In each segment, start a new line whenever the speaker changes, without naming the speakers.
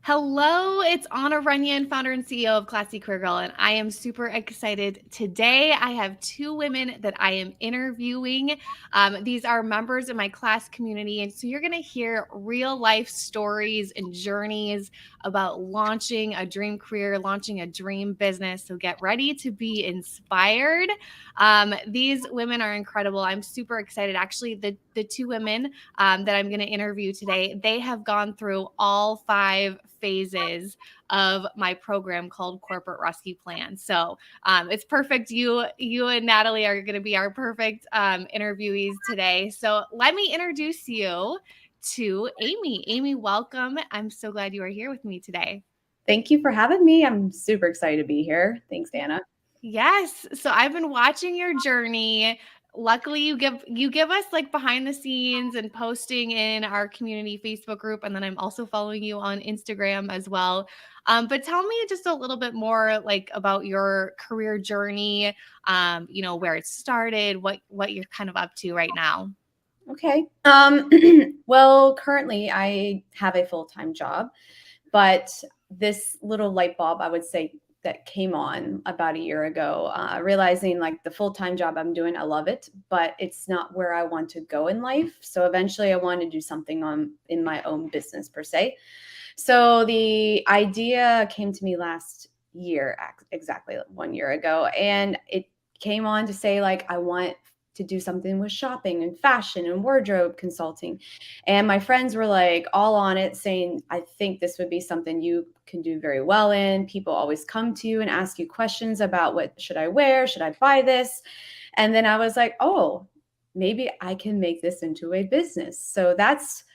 Hello, it's Anna Runyon, founder and CEO of Classy Career Girl, and I am super excited. Today, I have two women that I am interviewing. These are members of my class community, and so you're going to hear real life stories and journeys about launching a dream career, launching a dream business. So get ready to be inspired. These women are incredible. I'm super excited. Actually, the two women that I'm going to interview today, they have gone through all 5 phases of my program called Corporate Rescue Plan. So it's perfect. You and Natalie are going to be our perfect interviewees today. So let me introduce you to Amy. Amy, welcome. I'm so glad you are here with me today.
Thank you for having me. I'm super excited to be here. Thanks, Dana.
Yes. So I've been watching your journey. Luckily, you give us like behind the scenes and posting in our community Facebook group, and then I'm also following you on Instagram as well. But tell me just a little bit more like about your career journey. Where it started, what you're kind of up to right now.
Okay. Well, currently I have a full-time job, but this little light bulb, I would say, that came on about a year ago, realizing like the full-time job I'm doing, I love it, but it's not where I want to go in life. So eventually I want to do something in my own business per se. So the idea came to me last year, exactly 1 year ago, and it came on to say like I want to do something with shopping and fashion and wardrobe consulting. And my friends were like all on it saying, I think this would be something you can do very well in. People always come to you and ask you questions about what should I wear? Should I buy this? And then I was like, oh, maybe I can make this into a business. So that's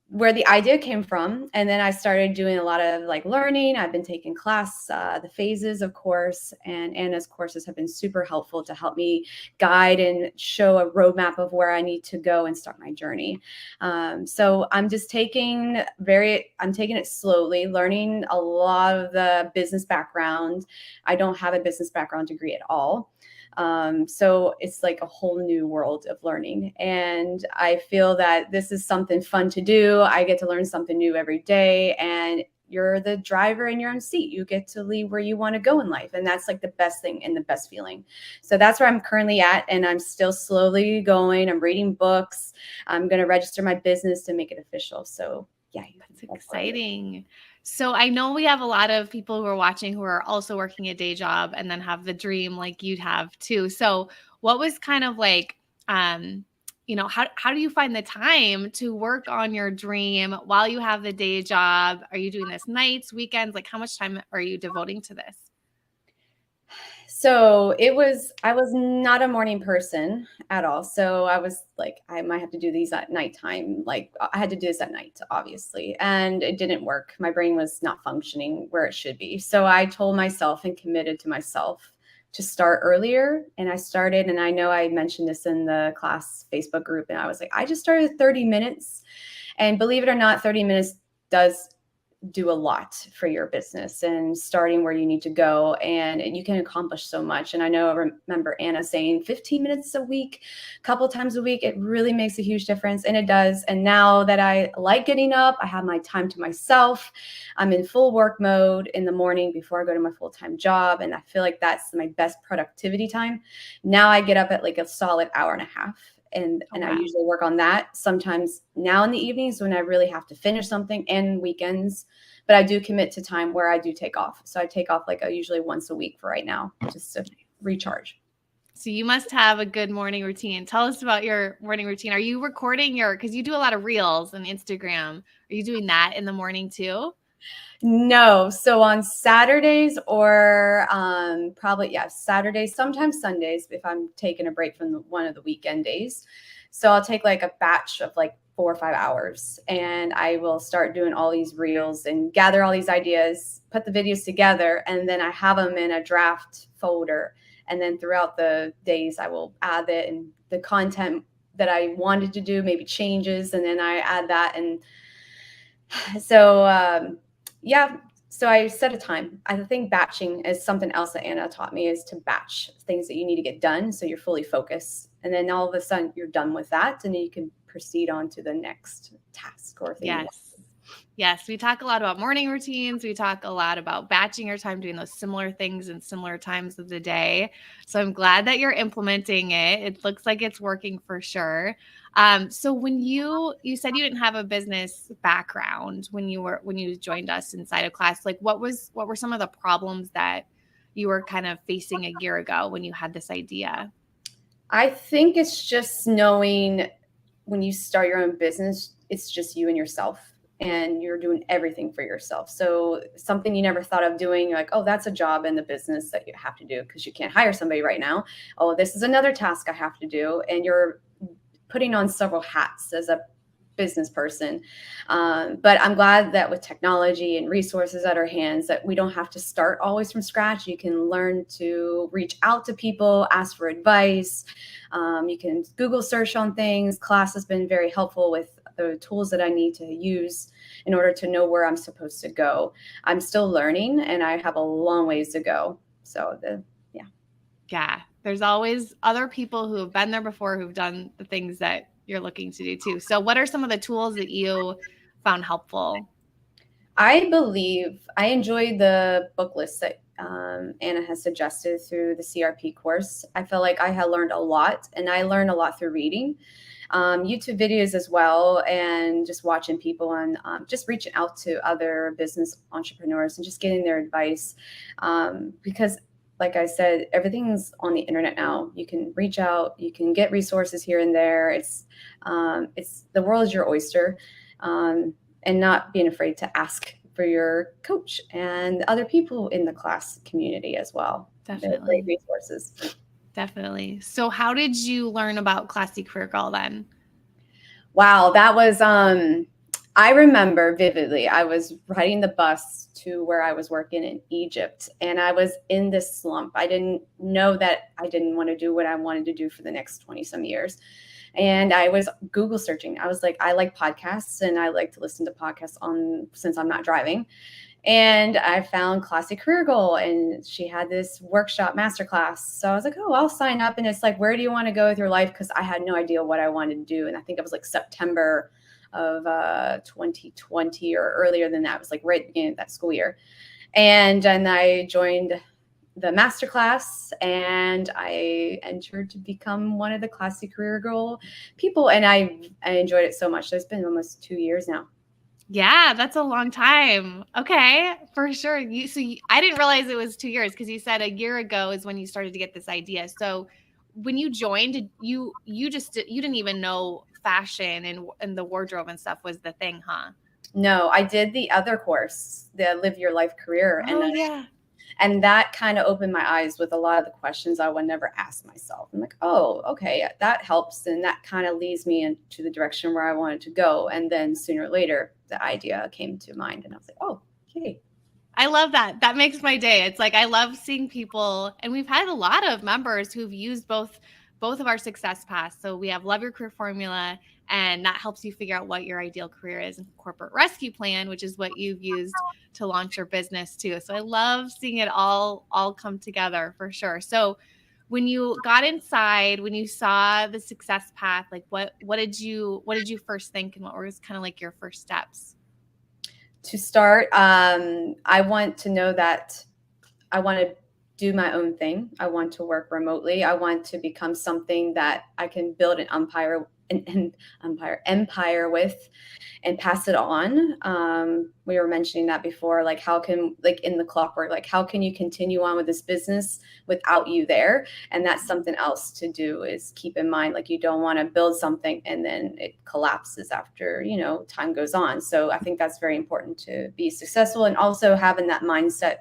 where the idea came from. And then I started doing a lot of like learning. I've been taking the phases, of course, and Anna's courses have been super helpful to help me guide and show a roadmap of where I need to go and start my journey. So I'm taking it slowly, learning a lot of the business background. I don't have a business background degree at all. So it's like a whole new world of learning. And I feel that this is something fun to do. I get to learn something new every day. And you're the driver in your own seat. You get to lead where you want to go in life. And that's like the best thing and the best feeling. So that's where I'm currently at. And I'm still slowly going. I'm reading books. I'm going to register my business to make it official. So yeah,
That's exciting. So I know we have a lot of people who are watching who are also working a day job and then have the dream like you'd have too. So what was kind of like, how do you find the time to work on your dream while you have the day job? Are you doing this nights, weekends? Like how much time are you devoting to this?
So I was not a morning person at all. So I was like, I might have to do these at nighttime. Like I had to do this at night, obviously. And it didn't work. My brain was not functioning where it should be. So I told myself and committed to myself to start earlier. And I started, and I know I mentioned this in the class Facebook group, and I was like, I just started 30 minutes. And believe it or not, 30 minutes does do a lot for your business and starting where you need to go, and you can accomplish so much. And I know I remember Anna saying 15 minutes a week, a couple times a week, it really makes a huge difference, and it does. And now that I like getting up, I have my time to myself. I'm in full work mode in the morning before I go to my full-time job, and I feel like that's my best productivity time. Now I get up at like a solid hour and a half, and I
Wow.
usually work on that sometimes now in the evenings when I really have to finish something, and weekends. But I do commit to time where I do take off. So I take off like usually once a week for right now, just to recharge.
So you must have a good morning routine. Tell us about your morning routine. Are you recording because you do a lot of reels and Instagram. Are you doing that in the morning too?
No. So on Saturdays or probably, yeah, Saturdays, sometimes Sundays if I'm taking a break from one of the weekend days. So I'll take like a batch of like 4 or 5 hours, and I will start doing all these reels and gather all these ideas, put the videos together, and then I have them in a draft folder. And then throughout the days, I will add it and the content that I wanted to do, maybe changes, and then I add that. And so, yeah, so I set a time. I think batching is something else that Anna taught me, is to batch things that you need to get done so you're fully focused. And then all of a sudden you're done with that, and then you can proceed on to the next task or thing.
Yes. Yes, we talk a lot about morning routines. We talk a lot about batching your time, doing those similar things in similar times of the day. So I'm glad that you're implementing it. It looks like it's working for sure. So when you said you didn't have a business background when you joined us inside of class, like what were some of the problems that you were kind of facing a year ago when you had this idea?
I think it's just knowing when you start your own business, it's just you and yourself, and you're doing everything for yourself. So something you never thought of doing, you're like, oh, that's a job in the business that you have to do because you can't hire somebody right now. Oh, this is another task I have to do. And you're putting on several hats as a business person. But I'm glad that with technology and resources at our hands, that we don't have to start always from scratch. You can learn to reach out to people, ask for advice. You can Google search on things. Class has been very helpful with the tools that I need to use in order to know where I'm supposed to go. I'm still learning and I have a long ways to go. So
Yeah, there's always other people who have been there before who've done the things that you're looking to do too. So what are some of the tools that you found helpful?
I believe I enjoy the book list that Anna has suggested through the CRP course. I feel like I had learned a lot, and I learned a lot through reading, YouTube videos as well, and just watching people and just reaching out to other business entrepreneurs and just getting their advice. Because, like I said, everything's on the internet now. You can reach out, you can get resources here and there. It's the world is your oyster. And not being afraid to ask for your coach and other people in the class community as well. They're great
Definitely.
resources.
Definitely. So how did you learn about Classy Career Girl then?
Wow, that was I remember vividly. I was riding the bus to where I was working in Egypt, and I was in this slump. I didn't know that I didn't want to do what I wanted to do for the next 20 some years. And I was Google searching. I was like, I like podcasts and I like to listen to podcasts on since I'm not driving. And I found Classy Career Goal, and she had this workshop masterclass. So I was like, oh, I'll sign up. And it's like, where do you want to go with your life? Because I had no idea what I wanted to do. And I think it was like September of 2020 or earlier than that. It was like right at the beginning of that school year. And then I joined the masterclass and I entered to become one of the Classy Career Girl people. And I enjoyed it so much. So it's been almost 2 years now.
Yeah, that's a long time. Okay, for sure. I didn't realize it was 2 years because you said a year ago is when you started to get this idea. So when you joined, you didn't even know fashion and the wardrobe and stuff was the thing, huh?
No, I did the other course, the Live Your Life Career.
Oh yeah.
And that kind of opened my eyes with a lot of the questions I would never ask myself. I'm like, oh, okay, that helps. And that kind of leads me into the direction where I wanted to go. And then sooner or later, the idea came to mind. And I was like, oh, okay.
I love that. That makes my day. It's like I love seeing people, and we've had a lot of members who've used both of our success paths. So we have Love Your Career Formula, and that helps you figure out what your ideal career is, and Corporate Rescue Plan, which is what you've used to launch your business too. So I love seeing it all come together for sure. So when you got inside, when you saw the success path, like what did you first think, and what was kind of like your first steps?
To start, I want to know that I want to do my own thing. I want to work remotely. I want to become something that I can build an empire with and pass it on. We were mentioning that before, like how can, like in the clockwork, like how can you continue on with this business without you there? And that's something else to do, is keep in mind, like you don't want to build something and then it collapses after, time goes on. So I think that's very important to be successful, and also having that mindset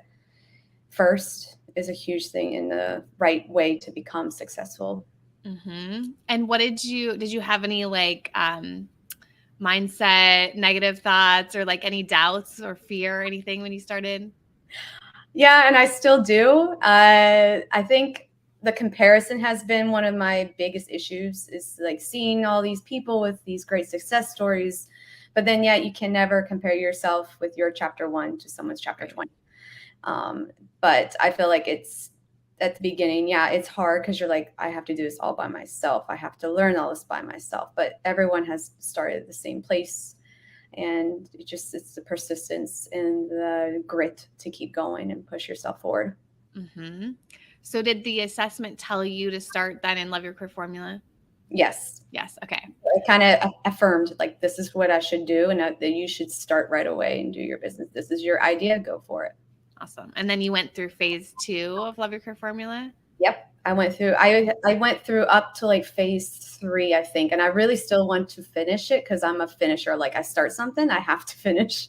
first is a huge thing in the right way to become successful.
Mm-hmm. And what did you have any like mindset, negative thoughts, or like any doubts or fear or anything when you started?
Yeah, and I still do. I think the comparison has been one of my biggest issues, is like seeing all these people with these great success stories, but then yet you can never compare yourself with your chapter 1 to someone's chapter 20. But I feel like it's at the beginning, yeah, it's hard because you're like, I have to do this all by myself. I have to learn all this by myself. But everyone has started at the same place. And it's the persistence and the grit to keep going and push yourself forward.
Mm-hmm. So did the assessment tell you to start then in Love Your Career Formula?
Yes.
Yes. Okay.
It kind of affirmed like, this is what I should do, and that you should start right away and do your business. This is your idea. Go for it.
Awesome. And then you went through phase 2 of Love Your Career Formula?
Yep. I went through up to like phase 3, I think. And I really still want to finish it because I'm a finisher. Like, I start something, I have to finish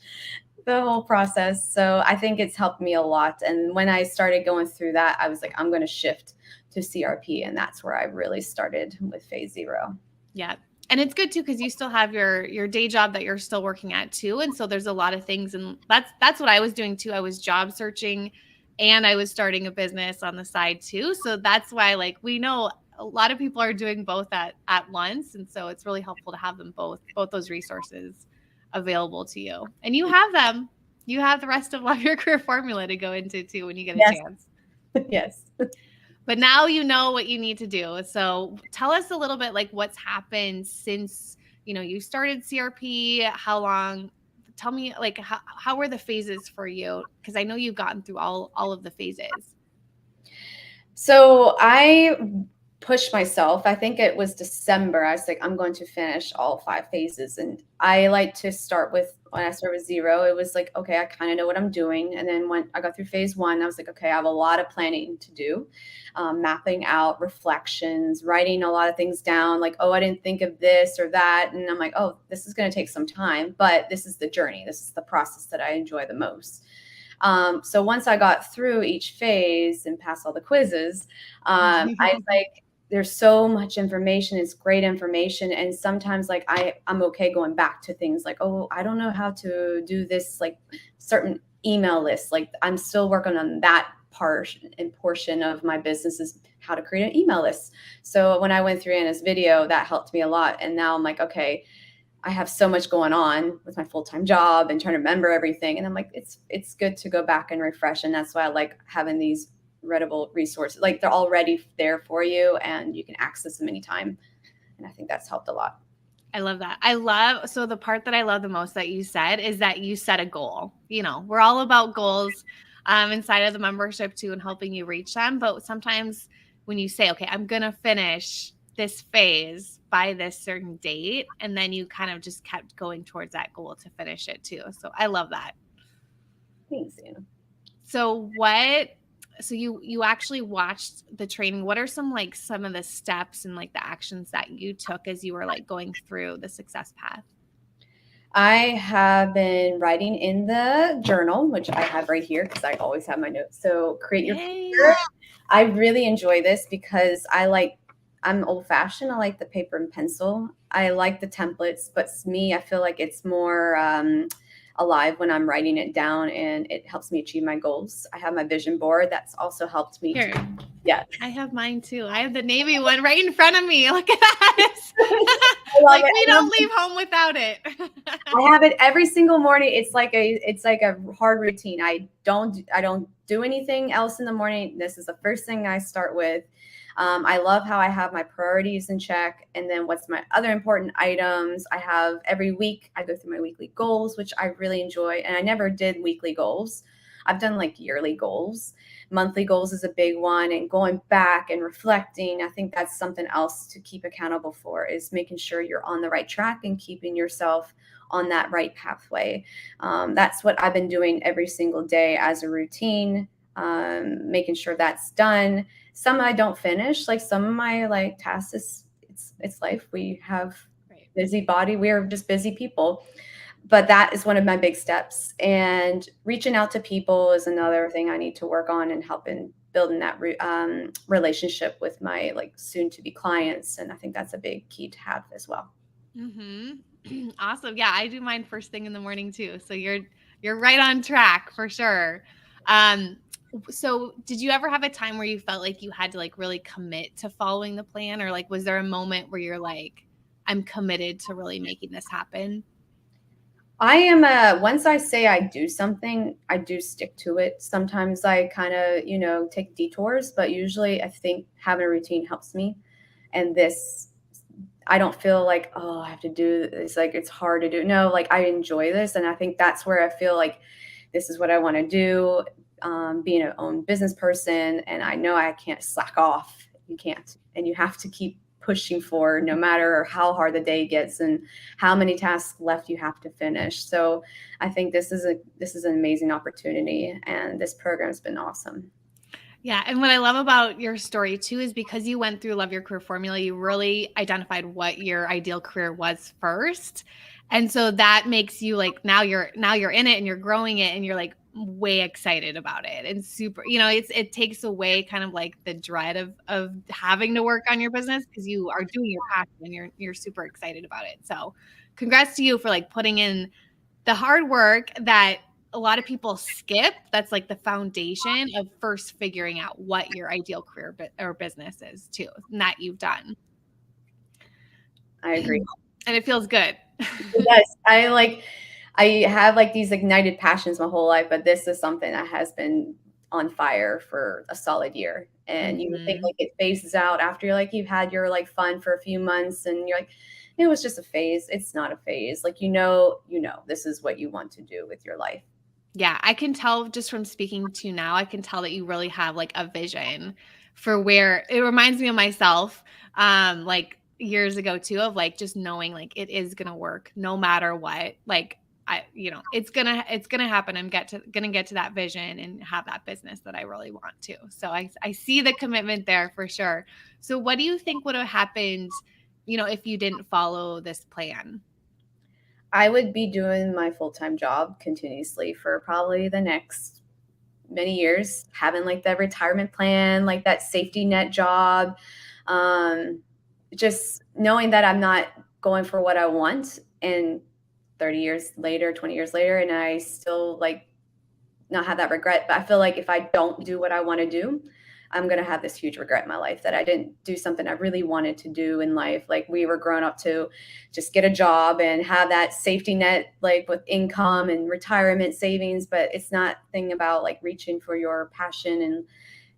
the whole process. So I think it's helped me a lot. And when I started going through that, I was like, I'm going to shift to CRP. And that's where I really started with phase 0.
Yeah. And it's good too, because you still have your day job that you're still working at too. And so there's a lot of things, and that's what I was doing too. I was job searching and I was starting a business on the side too. So that's why, like, we know a lot of people are doing both at once. And so it's really helpful to have them both those resources available to you. And you have them. You have the rest of Love Your Career Formula to go into too when you get a
Yes.
chance.
Yes.
But now you know what you need to do. So tell us a little bit, like, what's happened since, you started CRP, how long, tell me, like, how were the phases for you? Because I know you've gotten through all of the phases.
So I pushed myself. I think it was December. I was like, I'm going to finish all 5 phases. And I like to start with, when I started with 0, it was like, okay, I kind of know what I'm doing. And then when I got through phase 1, I was like, okay, I have a lot of planning to do, mapping out reflections, writing a lot of things down, like, oh, I didn't think of this or that. And I'm like, oh, this is going to take some time, but this is the journey. This is the process that I enjoy the most. So once I got through each phase and passed all the quizzes, I was like, there's so much information. It's great information. And sometimes, like, I'm okay going back to things like, oh, I don't know how to do this, like, certain email lists. Like, I'm still working on that part and portion of my business is how to create an email list. So when I went through Anna's video, that helped me a lot. And now I'm like, okay, I have so much going on with my full-time job and trying to remember everything. And I'm like, it's good to go back and refresh. And that's why I like having these readable resources. Like, they're already there for you and you can access them anytime. And I think that's helped a lot.
I love that. So the part that I love the most that you said is that you set a goal. We're all about goals inside of the membership too, and helping you reach them. But sometimes when you say, okay, I'm going to finish this phase by this certain date, and then you kind of just kept going towards that goal to finish it too. So I love that.
Thanks, Anna.
So you actually watched the training. What are some of the steps and like the actions that you took as you were like going through the success path?
I have been writing in the journal, which I have right here because I always have my notes. So create your future. I really enjoy this because I'm old fashioned. I like the paper and pencil. I like the templates, but me, I feel like it's more alive when I'm writing it down, and it helps me achieve my goals. I have my vision board. That's also helped me.
Here.
Yeah.
I have mine too. I have the Navy one right in front of me. Look at that. Like, we don't leave home without it.
I have it every single morning. It's like a hard routine. I don't do anything else in the morning. This is the first thing I start with. I love how I have my priorities in check. And then what's my other important items? I have every week, I go through my weekly goals, which I really enjoy. And I never did weekly goals. I've done like yearly goals. Monthly goals is a big one. And going back and reflecting, I think that's something else to keep accountable for, is making sure you're on the right track and keeping yourself on that right pathway. That's what I've been doing every single day as a routine, making sure that's done. Some I don't finish, like some of my tasks, it's life. We have busy body. We are just busy people. But that is one of my big steps. And reaching out to people is another thing I need to work on, and helping building that relationship with my soon to be clients. And I think that's a big key to have as well.
Mm-hmm. Awesome. Yeah, I do mine first thing in the morning too. So you're right on track for sure. So did you ever have a time where you felt like you had to really commit to following the plan, or was there a moment where you're like, I'm committed to really making this happen?
I am once I say I do something, I do stick to it. Sometimes I kind of, take detours, but usually I think having a routine helps me. And this, I don't feel like, oh, I have to do this. Like it's hard to do. No, like I enjoy this. And I think that's where I feel like this is what I want to do. Being an own business person. And I know I can't slack off. You can't. And you have to keep pushing forward no matter how hard the day gets and how many tasks left you have to finish. So I think this is an amazing opportunity, and this program's been awesome.
Yeah. And what I love about your story too is because you went through Love Your Career Formula, you really identified what your ideal career was first. And so that makes you like now you're in it and you're growing it and you're like way excited about it and super, it takes away kind of like the dread of having to work on your business because you are doing your passion and you're super excited about it. So congrats to you for like putting in the hard work that a lot of people skip. That's like the foundation of first figuring out what your ideal career or business is too, and that you've done.
I agree.
And it feels good.
Yes, I have like these ignited passions my whole life, but this is something that has been on fire for a solid year. And you would think like it phases out after you've had your like fun for a few months and you're like, it was just a phase. It's not a phase. Like, this is what you want to do with your life.
Yeah, I can tell just from speaking to you now, I can tell that you really have like a vision for where it reminds me of myself, like years ago too, of like just knowing like it is gonna work no matter what. Like it's gonna happen. I'm gonna get to that vision and have that business that I really want to. So I see the commitment there for sure. So what do you think would have happened, if you didn't follow this plan?
I would be doing my full-time job continuously for probably the next many years, having like the retirement plan, like that safety net job. Just knowing that I'm not going for what I want, and 30 years later, 20 years later, and I still like not have that regret. But I feel like if I don't do what I want to do, I'm going to have this huge regret in my life that I didn't do something I really wanted to do in life. Like we were grown up to just get a job and have that safety net, like with income and retirement savings. But it's not thing about like reaching for your passion and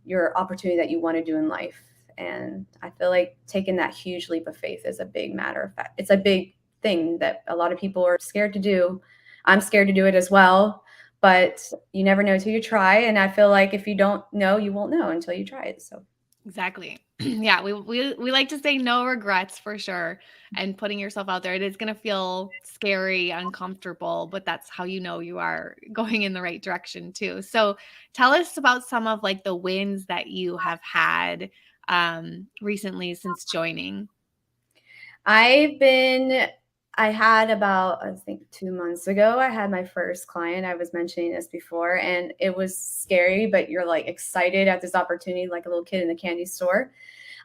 your opportunity that you want to do in life. And I feel like taking that huge leap of faith is a big matter of fact. It's a big thing that a lot of people are scared to do. I'm scared to do it as well. But you never know till you try. And I feel like if you don't know, you won't know until you try it. So
Exactly. Yeah, we like to say no regrets for sure. And putting yourself out there, it is going to feel scary, uncomfortable, but that's how you know you are going in the right direction too. So tell us about some of like the wins that you have had recently since joining.
I had about, I think 2 months ago, I had my first client. I was mentioning this before, and it was scary, but you're like excited at this opportunity, like a little kid in a candy store.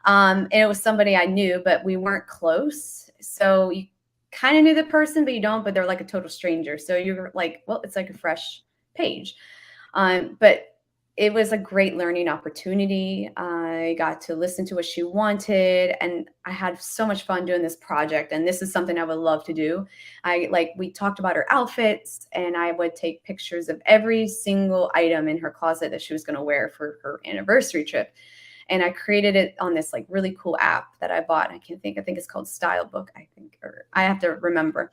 And it was somebody I knew, but we weren't close. So you kind of knew the person, but you don't, but they're like a total stranger. So you're like, well, it's like a fresh page. But it was a great learning opportunity. I got to listen to what she wanted, and I had so much fun doing this project. And this is something I would love to do. We talked about her outfits, and I would take pictures of every single item in her closet that she was going to wear for her anniversary trip. And I created it on this like really cool app that I bought. I think it's called Style Book, I think, or I have to remember.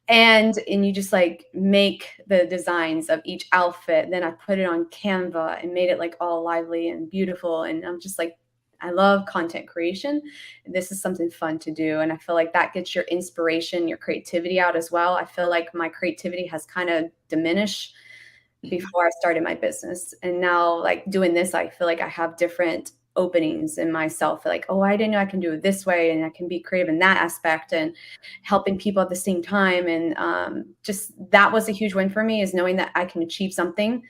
And you just like make the designs of each outfit. Then I put it on Canva and made it like all lively and beautiful. And I'm just like, I love content creation. This is something fun to do. And I feel like that gets your inspiration, your creativity out as well. I feel like my creativity has kind of diminished before I started my business. And now like doing this, I feel like I have different openings in myself, like, oh, I didn't know I can do it this way, and I can be creative in that aspect and helping people at the same time. And just that was a huge win for me, is knowing that I can achieve something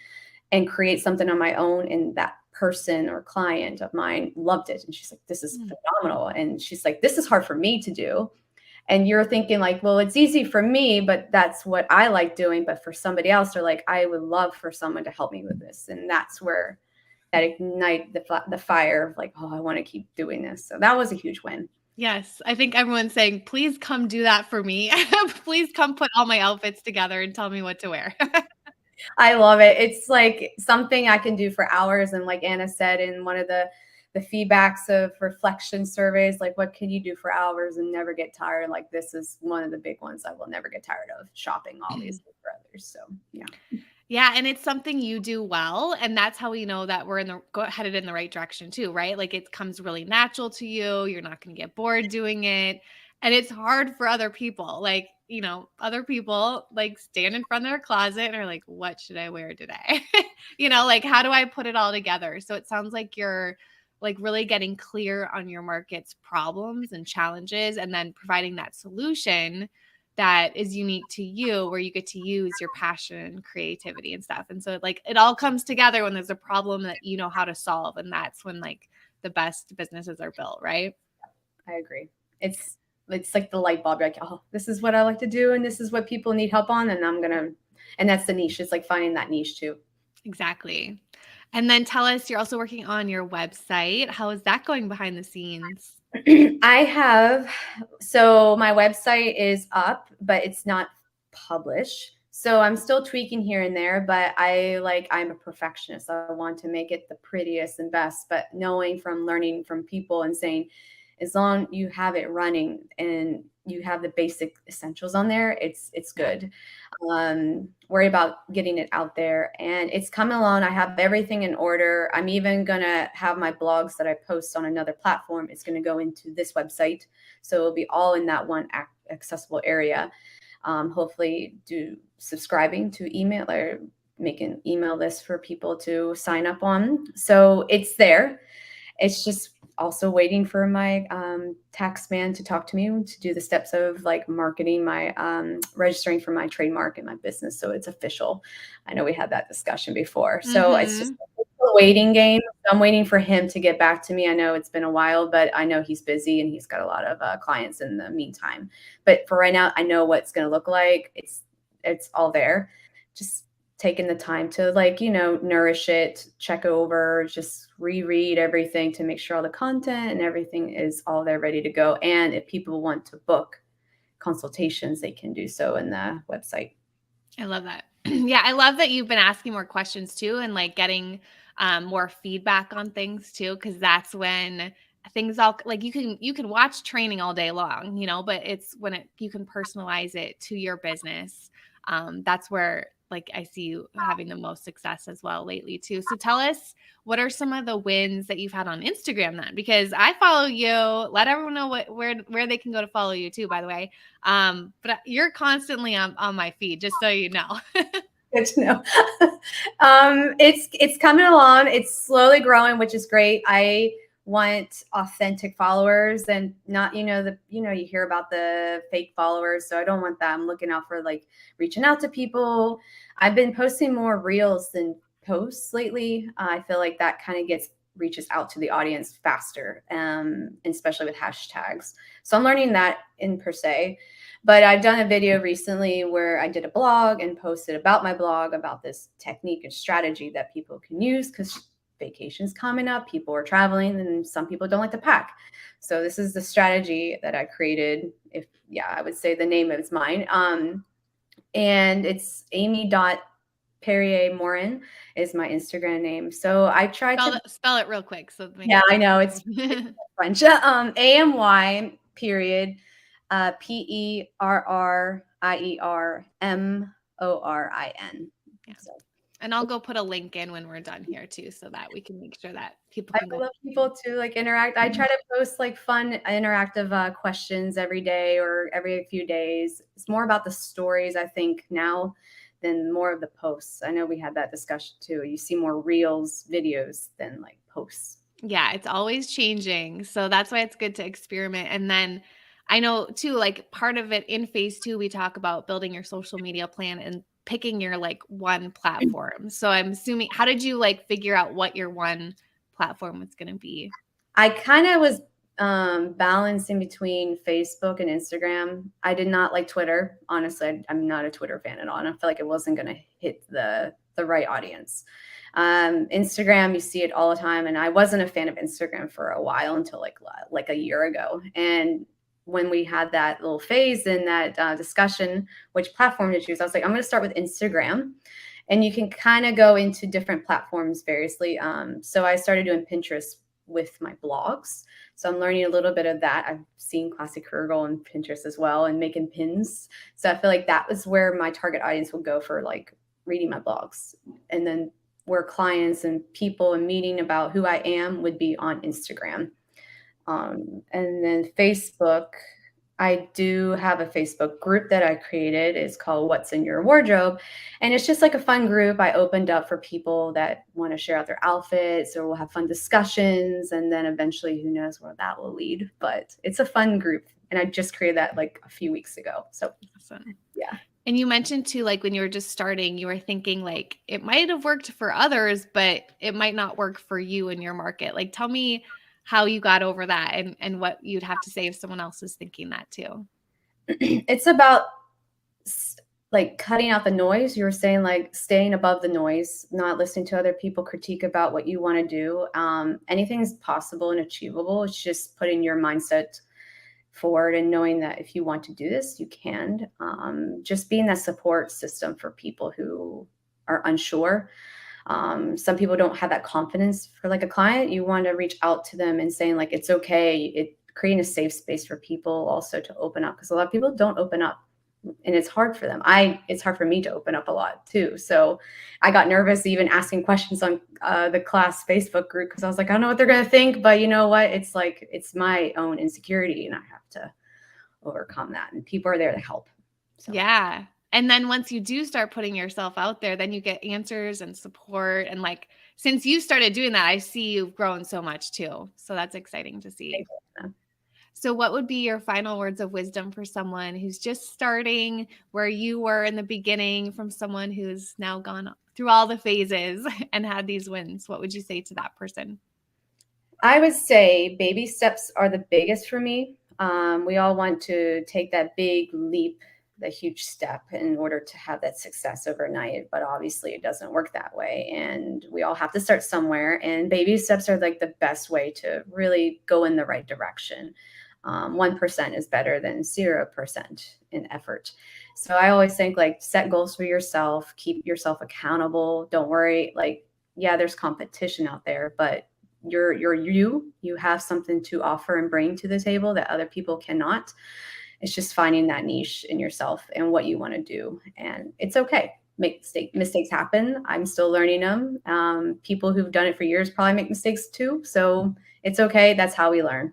and create something on my own. And that person or client of mine loved it, and she's like, this is phenomenal. And she's like, this is hard for me to do. And you're thinking like, well, it's easy for me, but that's what I like doing. But for somebody else, they're like, I would love for someone to help me with this. And that's where that ignite the fire of like, oh, I want to keep doing this. So that was a huge win.
Yes, I think everyone's saying, please come do that for me. Please come put all my outfits together and tell me what to wear.
I love it. It's like something I can do for hours. And like Anna said in one of the the feedbacks of reflection surveys, like what can you do for hours and never get tired? Like this is one of the big ones I will never get tired of, shopping obviously for others. So yeah.
Yeah, and it's something you do well, and that's how we know that we're headed in the right direction too, right? Like it comes really natural to you. You're not going to get bored doing it, and it's hard for other people. Like, other people like stand in front of their closet and are like, "What should I wear today?" Like how do I put it all together? So it sounds like you're like really getting clear on your market's problems and challenges, and then providing that solution that is unique to you, where you get to use your passion and creativity and stuff. And so like it all comes together when there's a problem that you know how to solve. And that's when like the best businesses are built, right?
I agree. It's like the light bulb. You're like, oh, this is what I like to do, and this is what people need help on, and that's the niche. It's like finding that niche too.
Exactly. And then tell us, you're also working on your website. How is that going behind the scenes?
So my website is up, but it's not published. So I'm still tweaking here and there, but I'm a perfectionist. I want to make it the prettiest and best, but knowing from learning from people and saying, as long you have it running and you have the basic essentials on there, it's good. Worry about getting it out there, and it's coming along. I have everything in order. I'm even gonna have my blogs that I post on another platform. It's gonna go into this website, so it'll be all in that one accessible area. Hopefully, do subscribing to email or make an email list for people to sign up on. So it's there. It's just also waiting for my tax man to talk to me to do the steps of like marketing my registering for my trademark and my business, so it's official. I know we had that discussion before. So it's just a waiting game. I'm waiting for him to get back to me. I know it's been a while, but I know he's busy and he's got a lot of clients in the meantime. But for right now, I know what it's going to look like. It's all there. Just taking the time to nourish it, check over, just reread everything to make sure all the content and everything is all there ready to go. And if people want to book consultations, they can do so in the website.
I love that. Yeah, I love that you've been asking more questions too, and like getting more feedback on things too, because that's when things all like you can watch training all day long, but it's when you can personalize it to your business. That's where like I see you having the most success as well lately too. So tell us, what are some of the wins that you've had on Instagram then? Because I follow you. Let everyone know where they can go to follow you too, by the way. But you're constantly on my feed, just so you know.
Good to know. It's coming along. It's slowly growing, which is great. I want authentic followers and not, you hear about the fake followers. So I don't want that. I'm looking out for like reaching out to people. I've been posting more reels than posts lately. I feel like that kind of reaches out to the audience faster, especially with hashtags. So I'm learning that in per se. But I've done a video recently where I did a blog and posted about my blog about this technique and strategy that people can use because vacation's coming up, people are traveling, and some people don't like to pack. So this is the strategy that I created. I would say the name is mine. And it's Amy.Perrier-Morin is my Instagram name. So I tried to
spell it real quick.
I know it's French. AMY period PERRIERMORIN.
Yeah. So. And I'll go put a link in when we're done here too, so that we can make sure that people can
I love people to like interact. I try to post like fun, interactive questions every day or every few days. It's more about the stories, I think, now than more of the posts. I know we had that discussion too. You see more reels, videos than like posts.
Yeah, it's always changing. So that's why it's good to experiment. And then I know too, like part of it in phase 2, we talk about building your social media plan and picking your like one platform. So I'm assuming, how did you like figure out what your one platform was going to be?
I kind of was balancing between Facebook and Instagram. I did not like Twitter. Honestly, I'm not a Twitter fan at all. And I feel like it wasn't going to hit the right audience. Instagram, you see it all the time. And I wasn't a fan of Instagram for a while until like a year ago. And when we had that little phase in that discussion, which platform to choose, I was like, I'm going to start with Instagram. And you can kind of go into different platforms variously. So I started doing Pinterest with my blogs. So I'm learning a little bit of that. I've seen Classy Career Girl on Pinterest as well and making pins. So I feel like that was where my target audience would go for like reading my blogs. And then where clients and people and meeting about who I am would be on Instagram. And then Facebook, I do have a Facebook group that I created. It's called What's in Your Wardrobe. And it's just like a fun group I opened up for people that want to share out their outfits, or we'll have fun discussions. And then eventually, who knows where that will lead. But it's a fun group. And I just created that like a few weeks ago. So
Awesome.
yeah.
And you mentioned too, like when you were just starting, you were thinking like it might have worked for others, but it might not work for you in your market. Like tell me how you got over that and what you'd have to say if someone else is thinking that too.
It's about like cutting out the noise. You were saying like staying above the noise, not listening to other people critique about what you want to do. Anything is possible and achievable. It's just putting your mindset forward and knowing that if you want to do this, you can. Just being that support system for people who are unsure. Some people don't have that confidence for like a client. You want to reach out to them and saying like, it's okay. Creating a safe space for people also to open up, because a lot of people don't open up and it's hard for them. It's hard for me to open up a lot too. So I got nervous even asking questions on the class Facebook group, because I was like, I don't know what they're going to think, but you know what? It's like, it's my own insecurity and I have to overcome that. And people are there to help. So.
Yeah. And then once you do start putting yourself out there, then you get answers and support. And like, since you started doing that, I see you've grown so much too. So that's exciting to see. So what would be your final words of wisdom for someone who's just starting where you were in the beginning, from someone who's now gone through all the phases and had these wins? What would you say to that person?
I would say baby steps are the biggest for me. We all want to take that big leap, the huge step in order to have that success overnight, but obviously it doesn't work that way. And we all have to start somewhere, and baby steps are like the best way to really go in the right direction. 1% is better than 0% in effort. So I always think like set goals for yourself, keep yourself accountable. Don't worry. Like, yeah, there's competition out there, but you have something to offer and bring to the table that other people cannot. It's just finding that niche in yourself and what you want to do. And it's okay. Mistakes happen. I'm still learning them. People who've done it for years probably make mistakes too. So it's okay. That's how we learn.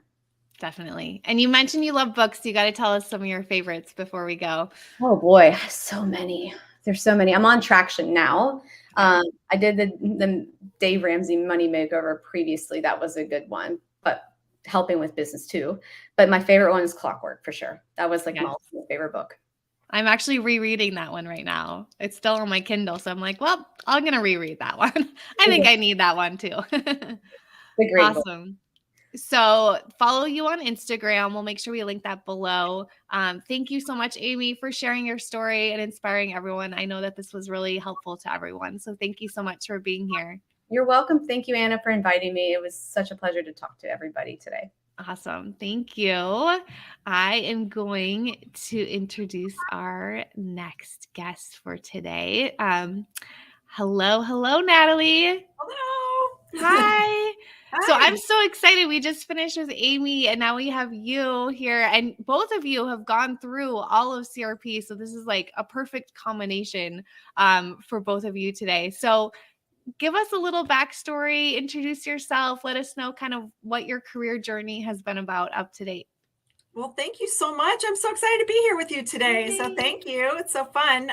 Definitely. And you mentioned you love books. You got to tell us some of your favorites before we go.
Oh boy, so many. There's so many. I'm on Traction now. I did the Dave Ramsey Money Makeover previously. That was a good one, but helping with business too. But my favorite one is Clockwork for sure. That was like my favorite book. I'm
actually rereading that one right now. It's still on my Kindle. So I'm like, well, I'm going to reread that one. I think I need that one too. Awesome. Book. So follow you on Instagram. We'll make sure we link that below. Thank you so much, Amy, for sharing your story and inspiring everyone. I know that this was really helpful to everyone. So thank you so much for being here.
You're welcome. Thank you, Anna, for inviting me. It was such a pleasure to talk to everybody today.
Awesome. Thank you. I am going to introduce our next guest for today. Hello, Natalie.
Hello.
Hi. So I'm so excited. We just finished with Amy and now we have you here, and both of you have gone through all of CRP. So this is like a perfect combination for both of you today. So give us a little backstory, introduce yourself, let us know kind of what your career journey has been about up to date.
Well, thank you so much. I'm so excited to be here with you today. Yay. So thank you. It's so fun.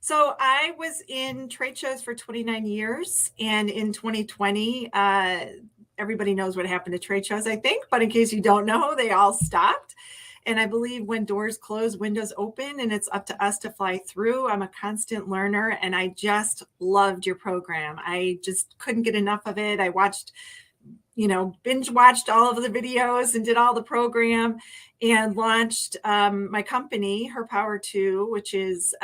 So I was in trade shows for 29 years, and in 2020, everybody knows what happened to trade shows, I think, but in case you don't know, they all stopped. And I believe when doors close, windows open, and it's up to us to fly through. I'm a constant learner, and I just loved your program. I just couldn't get enough of it. I watched, binge watched all of the videos and did all the program, and launched my company, Her Power 2, which is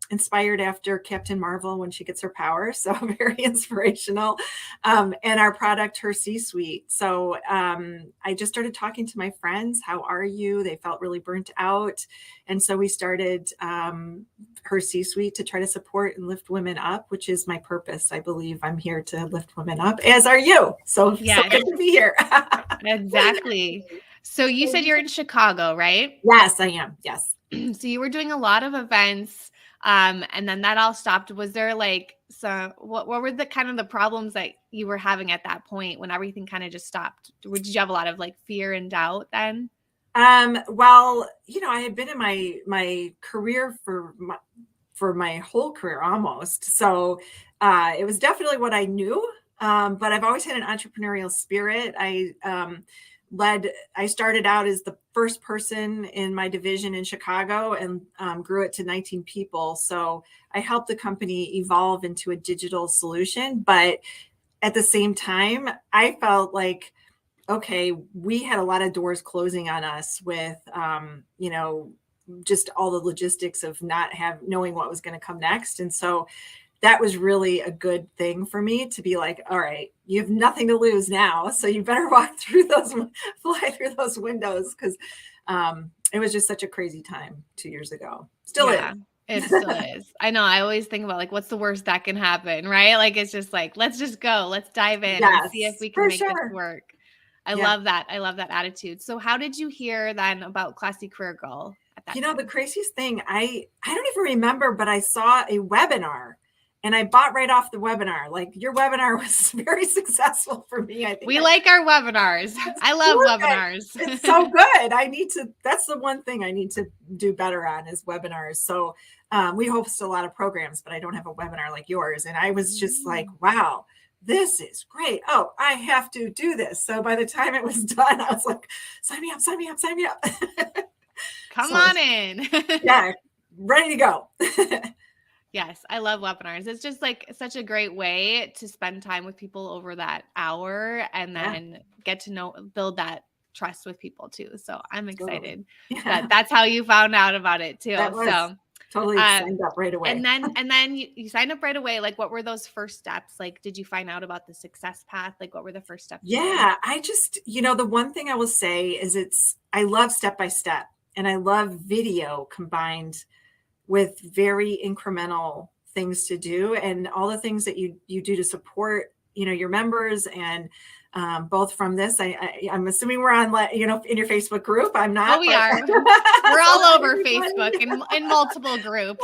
inspired after Captain Marvel when she gets her power. So very inspirational. And our product, Her C-Suite. So I just started talking to my friends. How are you? They felt really burnt out. And so we started her C-suite to try to support and lift women up, which is my purpose. I believe I'm here to lift women up, as are you. So
Yes.
good to be here.
Exactly. So you said you're in Chicago, right?
Yes, I am. Yes.
So you were doing a lot of events, and then that all stopped. Was there like what were the kind of the problems that you were having at that point when everything kind of just stopped? Did you have a lot of like fear and doubt then?
Well, I had been in my career for my whole career almost. So it was definitely what I knew. But I've always had an entrepreneurial spirit. I started out as the first person in my division in Chicago and grew it to 19 people. So I helped the company evolve into a digital solution. But at the same time, I felt like, okay, we had a lot of doors closing on us with, just all the logistics of not knowing what was going to come next. And so that was really a good thing for me to be like, all right, you have nothing to lose now. So you better fly through those windows. Cause it was just such a crazy time 2 years ago. Still is.
It still is. I know. I always think about like, what's the worst that can happen, right? Like, it's just like, let's just go, let's dive in and see if we can make this work. I love that. I love that attitude. So how did you hear then about Classy Career Girl at that time?
The craziest thing, I don't even remember, but I saw a webinar and I bought right off the webinar. Like your webinar was very successful for me. I think
we like our webinars. I love webinars.
It's so good. That's the one thing I need to do better on is webinars. So we host a lot of programs, but I don't have a webinar like yours. And I was just like, wow, this is great. Oh, I have to do this. So by the time it was done, I was like, sign me up, sign me up, sign me up.
Come on in.
Yeah, ready to go.
Yes, I love webinars. It's just like such a great way to spend time with people over that hour and then get to build that trust with people too. So I'm excited that that's how you found out about it too. So
totally signed up right away.
And then you signed up right away. Like, what were those first steps? Like, did you find out about the success path? Like, what were the first steps?
Yeah, I just, the one thing I will say is I love step by step and I love video combined with very incremental things to do and all the things that you do to support, your members and both from this, I'm assuming we're on, in your Facebook group. I'm not.
Oh, we are. We're all over Facebook in multiple groups.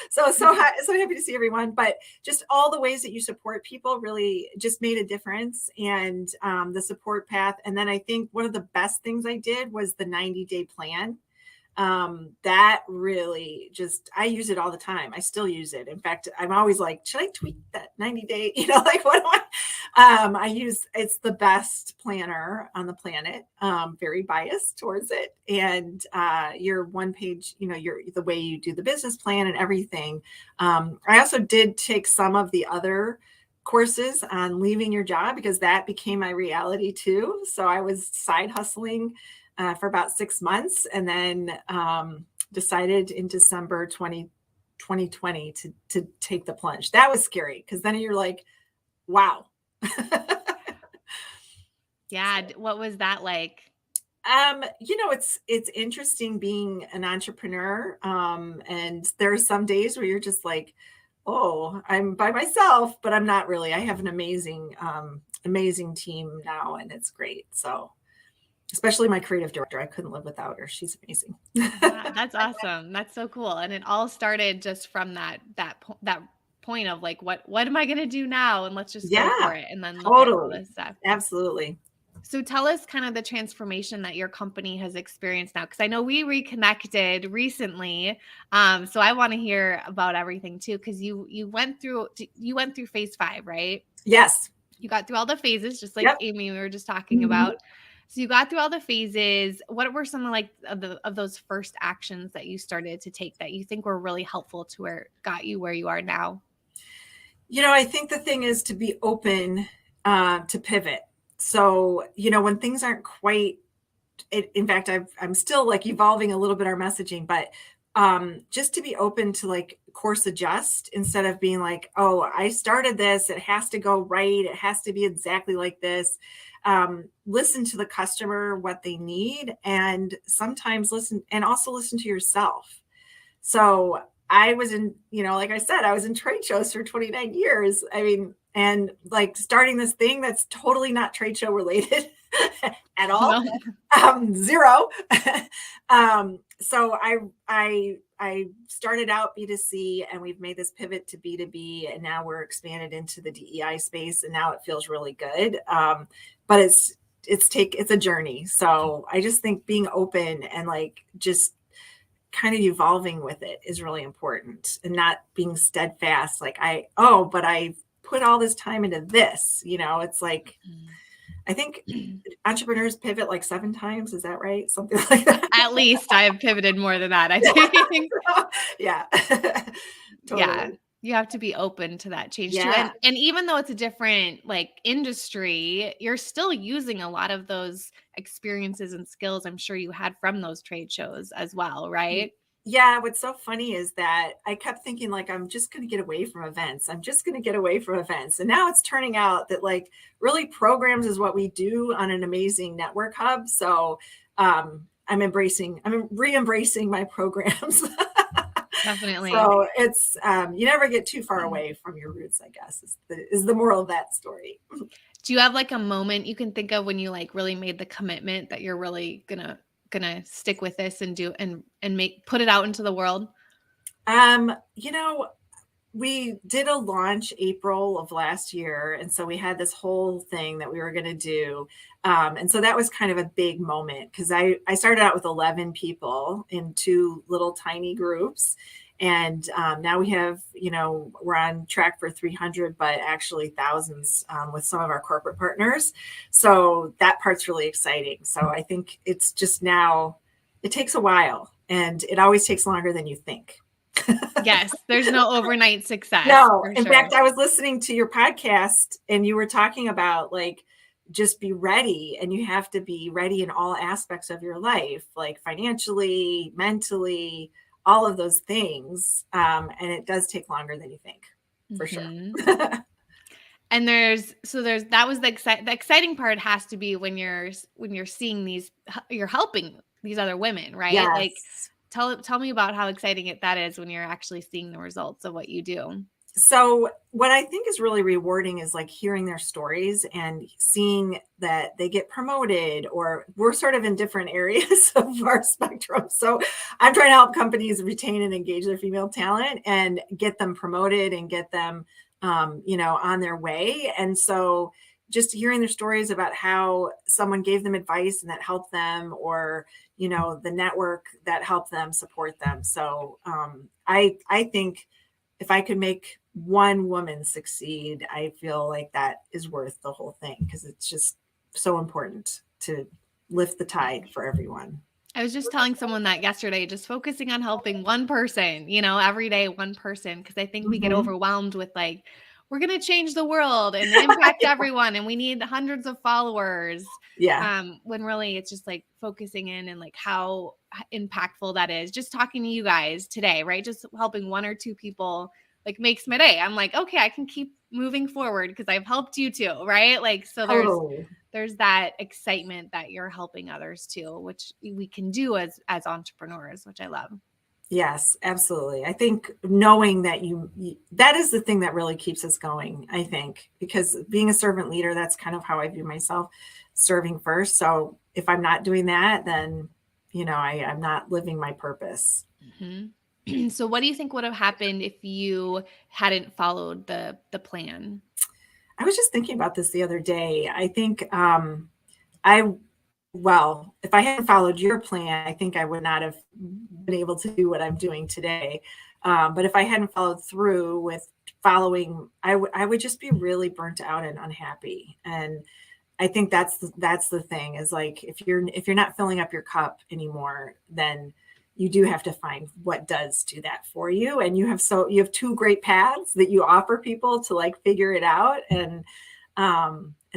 So happy to see everyone. But just all the ways that you support people really just made a difference, and the support path. And then I think one of the best things I did was the 90-day plan. That really I use it all the time. I still use it. In fact, I'm always like, should I tweak that 90-day? What do it's the best planner on the planet. Very biased towards it. And, your one page, the way you do the business plan and everything. I also did take some of the other courses on leaving your job because that became my reality too. So I was side hustling for about 6 months and then decided in December 2020 to take the plunge. That was scary because then you're like, wow.
Yeah. What was that like?
It's interesting being an entrepreneur. And there are some days where you're just like, oh, I'm by myself, but I'm not really. I have an amazing team now and it's great. So especially my creative director. I couldn't live without her. She's amazing.
Wow, that's awesome. That's so cool. And it all started just from that point of like, what am I going to do now? And let's just go for it. And then look at all this stuff.
Absolutely.
So tell us kind of the transformation that your company has experienced now, because I know we reconnected recently. So I want to hear about everything too, because you went through phase 5, right?
Yes.
You got through all the phases, just like Amy, we were just talking about. So you got through all the phases. What were some of those first actions that you started to take that you think were really helpful to got you where you are now?
I think the thing is to be open to pivot. So, when things aren't quite, in fact, I'm still like evolving a little bit our messaging, but just to be open to like course adjust instead of being like, oh, I started this, it has to go right. It has to be exactly like this. Listen to the customer, what they need, and sometimes listen to yourself. So I was in, like I said, I was in trade shows for 29 years. I mean, and like starting this thing that's totally not trade show related at all.
No.
Zero. So I started out B2C, and we've made this pivot to B2B, and now we're expanded into the DEI space, and now it feels really good. But it's a journey. So I just think being open and like just kind of evolving with it is really important, and not being steadfast. Like but I put all this time into this, it's like, I think entrepreneurs pivot like 7 times. Is that right? Something like that.
At least I have pivoted more than that, I think.
Yeah. Totally.
Yeah. You have to be open to that change too. And even though it's a different like industry, you're still using a lot of those experiences and skills I'm sure you had from those trade shows as well, right?
Yeah. What's so funny is that I kept thinking like, I'm just going to get away from events. I'm just going to get away from events. And now it's turning out that like really programs is what we do on an amazing network hub. So I'm re-embracing my programs.
Definitely.
So it's, you never get too far away from your roots, I guess, is the moral of that story.
Do you have like a moment you can think of when you like really made the commitment that you're really gonna stick with this and do and put it out into the world?
We did a launch April of last year. And so we had this whole thing that we were going to do. And so that was kind of a big moment, because I started out with 11 people in 2 little tiny groups. And now we have, we're on track for 300, but actually thousands with some of our corporate partners. So that part's really exciting. So I think it's just now, it takes a while, and it always takes longer than you think.
Yes, there's no overnight success.
No, in fact, I was listening to your podcast, and you were talking about like, just be ready, and you have to be ready in all aspects of your life, like financially, mentally, all of those things. And it does take longer than you think, for sure.
And that was the exciting part has to be when you're seeing you're helping these other women, right?
Yes.
Like tell me about how exciting that is when you're actually seeing the results of what you do.
So what I think is really rewarding is like hearing their stories and seeing that they get promoted, or we're sort of in different areas of our spectrum. So I'm trying to help companies retain and engage their female talent and get them promoted and get them, on their way. And so just hearing their stories about how someone gave them advice and that helped them, or, the network that helped them support them. So I think if I could make one woman succeed, I feel like that is worth the whole thing, because it's just so important to lift the tide for everyone.
I was just telling someone that yesterday, just focusing on helping one person, every day, one person, because I think we get overwhelmed with like, we're going to change the world and impact everyone, and we need hundreds of followers.
Yeah.
When really it's just like focusing in and like how impactful that is. Just talking to you guys today, right? Just helping 1 or 2 people like makes my day. I'm like, okay, I can keep moving forward because I've helped you too, right? Like, so there's that excitement that you're helping others too, which we can do as entrepreneurs, which I love.
Yes, absolutely. I think knowing that that is the thing that really keeps us going, I think, because being a servant leader, that's kind of how I view myself, serving first. So if I'm not doing that, then, I'm not living my purpose.
Mm-hmm. So what do you think would have happened if you hadn't followed the plan?
I was just thinking about this the other day. I think if I hadn't followed your plan, I think I would not have been able to do what I'm doing today. But if I hadn't followed through with following, I would just be really burnt out and unhappy. And I think that's the thing, is like, if you're not filling up your cup anymore, then you do have to find what does do that for you. And you have 2 great paths that you offer people to like figure it out. And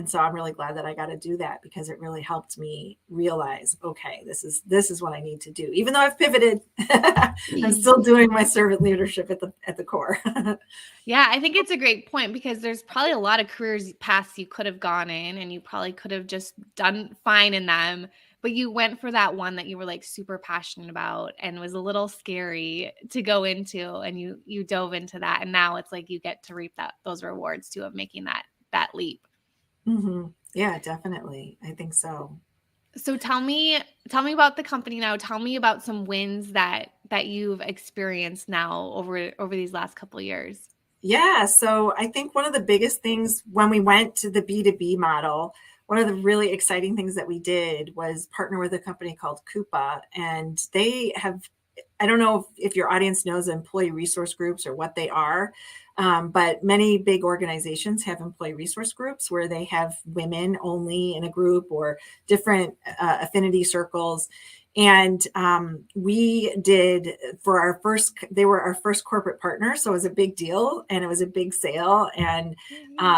so I'm really glad that I got to do that, because it really helped me realize, okay, this is what I need to do. Even though I've pivoted, I'm still doing my servant leadership at the core.
Yeah, I think it's a great point, because there's probably a lot of careers paths you could have gone in, and you probably could have just done fine in them, but you went for that one that you were like super passionate about and was a little scary to go into, and you dove into that, and now it's like you get to reap those rewards too of making that leap.
Yeah, definitely. I think so.
So tell me about the company now. Tell me about some wins that you've experienced now over these last couple of years.
Yeah, so I think one of the biggest things when we went to the B2B model, one of the really exciting things that we did was partner with a company called Coupa, and they have, I don't know if your audience knows employee resource groups or what they are, but many big organizations have employee resource groups where they have women only in a group or different affinity circles. And we did for our first, they were our first corporate partner. So it was a big deal and it was a big sale. And